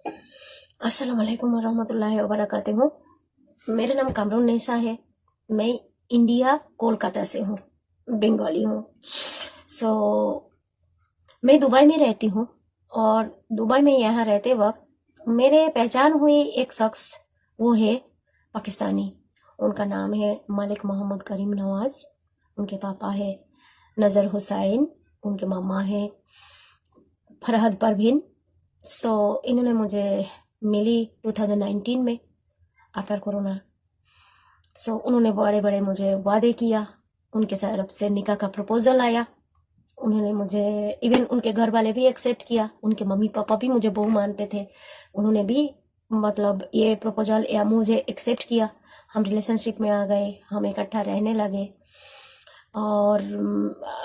अस्सलाम वालेकुम वरहमतुल्लाहि वबरकातुहू। मेरा नाम कामरून निसा है। मैं इंडिया कोलकाता से हूँ, बंगाली हूँ। सो मैं दुबई में रहती हूँ और दुबई में यहाँ रहते वक्त मेरे पहचान हुई एक शख्स, वो है पाकिस्तानी। उनका नाम है मलिक मोहम्मद करीम नवाज। उनके पापा है नज़र हुसैन, उनके मामा है फरहद परवीन। सो इन्होंने मुझे मिली 2019 में आफ्टर कोरोना। सो उन्होंने बड़े बड़े मुझे वादे किया, उनके तरफ से निकाह का प्रपोजल आया। उन्होंने मुझे इवन उनके घर वाले भी एक्सेप्ट किया, उनके मम्मी पापा भी मुझे बहू मानते थे। उन्होंने भी मतलब ये प्रपोजल या मुझे एक्सेप्ट किया। हम रिलेशनशिप में आ गए, हम इकट्ठा रहने लगे। और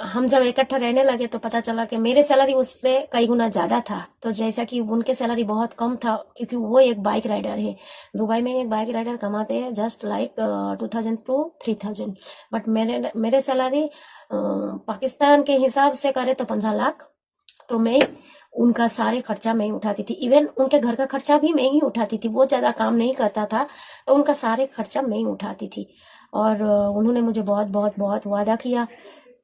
हम जब इकट्ठा रहने लगे तो पता चला कि मेरे सैलरी उससे कई गुना ज़्यादा था। तो जैसा कि उनके सैलरी बहुत कम था, क्योंकि वो एक बाइक राइडर है। दुबई में एक बाइक राइडर कमाते हैं जस्ट लाइक 2000 to 3000, बट मेरे सैलरी पाकिस्तान के हिसाब से करे तो 15 लाख। तो मैं उनका सारे खर्चा मैं ही उठाती थी। इवन उनके घर का खर्चा भी मैं ही उठाती थी। वो ज़्यादा काम नहीं करता था, तो उनका सारे खर्चा मैं ही उठाती थी। और उन्होंने मुझे बहुत बहुत बहुत वादा किया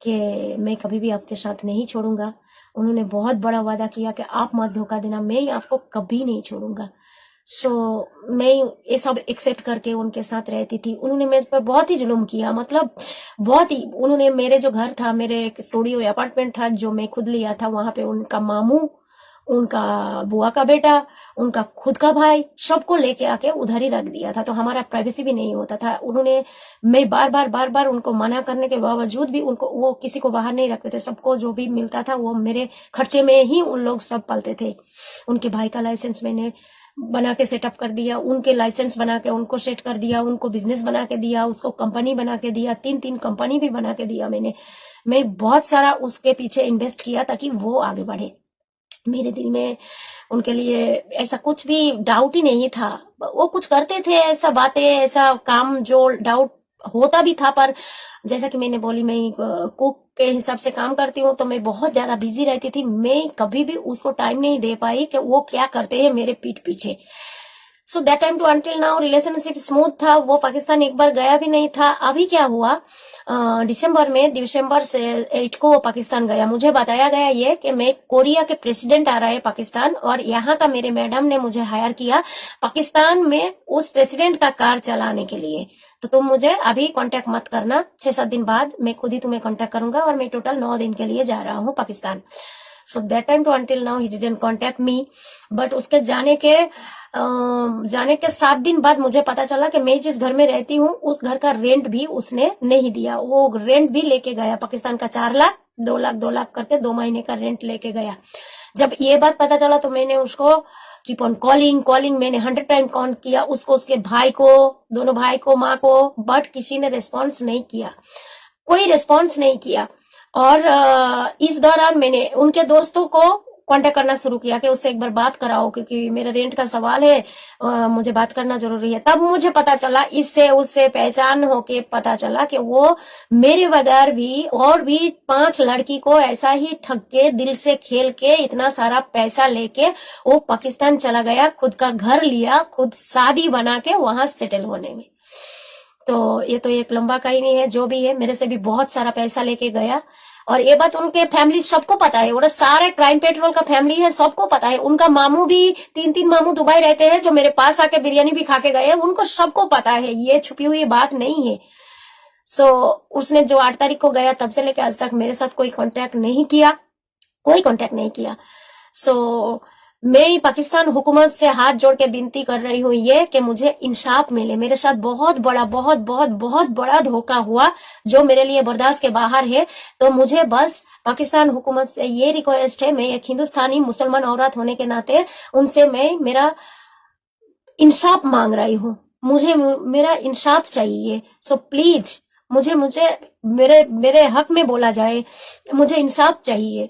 कि मैं कभी भी आपके साथ नहीं छोड़ूंगा। उन्होंने बहुत बड़ा वादा किया कि आप मत धोखा देना, मैं आपको कभी नहीं छोड़ूंगा। सो मैं ये सब एक्सेप्ट करके उनके साथ रहती थी। उन्होंने मेरे पर बहुत ही जुल्म किया, मतलब बहुत ही। उन्होंने मेरे जो घर था, मेरे एक स्टूडियो अपार्टमेंट था जो मैं खुद लिया था, वहां पे उनका मामू, उनका बुआ का बेटा, उनका खुद का भाई, सबको लेके आके उधर ही रख दिया था। तो हमारा प्राइवेसी भी नहीं होता था। उन्होंने मैं बार बार उनको मना करने के बावजूद भी उनको, वो किसी को बाहर नहीं रखते थे। सबको जो भी मिलता था वो मेरे खर्चे में ही उन लोग सब पलते थे। उनके भाई का लाइसेंस मैंने बना के सेटअप कर दिया, उनके लाइसेंस बना के उनको सेट कर दिया, उनको बिजनेस बना के दिया, उसको कंपनी बना के दिया, 3 कंपनी भी बना के दिया मैंने। मैं बहुत सारा उसके पीछे इन्वेस्ट किया ताकि वो आगे बढ़े। मेरे दिल में उनके लिए ऐसा कुछ भी डाउट ही नहीं था। वो कुछ करते थे ऐसा बातें, ऐसा काम जो डाउट होता भी था। पर जैसा कि मैंने बोली, मैं कुक के हिसाब से काम करती हूँ, तो मैं बहुत ज्यादा बिजी रहती थी। मैं कभी भी उसको टाइम नहीं दे पाई कि वो क्या करते हैं मेरे पीठ पीछे। So that time to until now relationship smooth था। वो पाकिस्तान एक बार गया भी नहीं था। अभी क्या हुआ, दिसंबर से 8 को वो पाकिस्तान गया। मुझे बताया गया ये कि मैं कोरिया के प्रेसिडेंट आ रहा है पाकिस्तान, और यहाँ का मेरे मैडम ने मुझे हायर किया पाकिस्तान में उस प्रेसिडेंट का कार चलाने के लिए। तो तुम मुझे अभी कांटेक्ट मत करना, 6-7 दिन बाद मैं खुद ही तुम्हें कांटेक्ट करूंगा, और मैं टोटल 9 दिन के लिए जा रहा हूँ Pakistan. So that time to until now he didn't contact me. But उसके जाने के 7 दिन बाद मुझे पता चला कि मैं जिस घर में रहती हूँ उस घर का रेंट भी उसने नहीं दिया। वो रेंट भी लेके गया पाकिस्तान का 4 लाख, 2 लाख करके 2 महीने का रेंट लेके गया। जब ये बात पता चला तो मैंने उसको कीप ऑन कॉलिंग मैंने 100 टाइम कॉल किया उसको, उसके भाई को, दोनों भाई को, माँ को, बट किसी ने रिस्पॉन्स नहीं किया, कोई रिस्पॉन्स नहीं किया। और इस दौरान मैंने उनके दोस्तों को कांटेक्ट करना शुरू किया कि उससे एक बार बात कराओ, क्योंकि मेरा रेंट का सवाल है, मुझे बात करना जरूरी है। तब मुझे पता चला, इससे उससे पहचान होके पता चला कि वो मेरे बगैर भी और भी 5 लड़की को ऐसा ही ठग के, दिल से खेल के, इतना सारा पैसा लेके वो पाकिस्तान चला गया, खुद का घर लिया, खुद शादी बना के वहां सेटल होने में। तो ये तो एक लंबा कहानी है। जो भी है, मेरे से भी बहुत सारा पैसा लेके गया। और ये बात उनके फैमिली सबको पता है, वो सारे क्राइम पेट्रोल का फैमिली है, सबको पता है। उनका मामू भी, 3 मामू दुबई रहते हैं जो मेरे पास आके बिरयानी भी खा के गए, उनको सबको पता है, ये छुपी हुई बात नहीं है। सो उसने जो 8 तारीख को गया, तब से लेकर आज तक मेरे साथ कोई कांटेक्ट नहीं किया, कोई कांटेक्ट नहीं किया। सो मैं पाकिस्तान हुकूमत से हाथ जोड़ के विनती कर रही हूँ ये कि मुझे इंसाफ मिले। मेरे साथ बहुत बड़ा, बहुत बहुत बहुत बड़ा धोखा हुआ जो मेरे लिए बर्दाश्त के बाहर है। तो मुझे बस पाकिस्तान हुकूमत से ये रिक्वेस्ट है, मैं एक हिंदुस्तानी मुसलमान औरत होने के नाते उनसे मैं मेरा इंसाफ मांग रही हूँ। मुझे मेरा इंसाफ चाहिए। सो प्लीज मुझे मुझे मेरे मेरे हक में बोला जाए, मुझे इंसाफ चाहिए।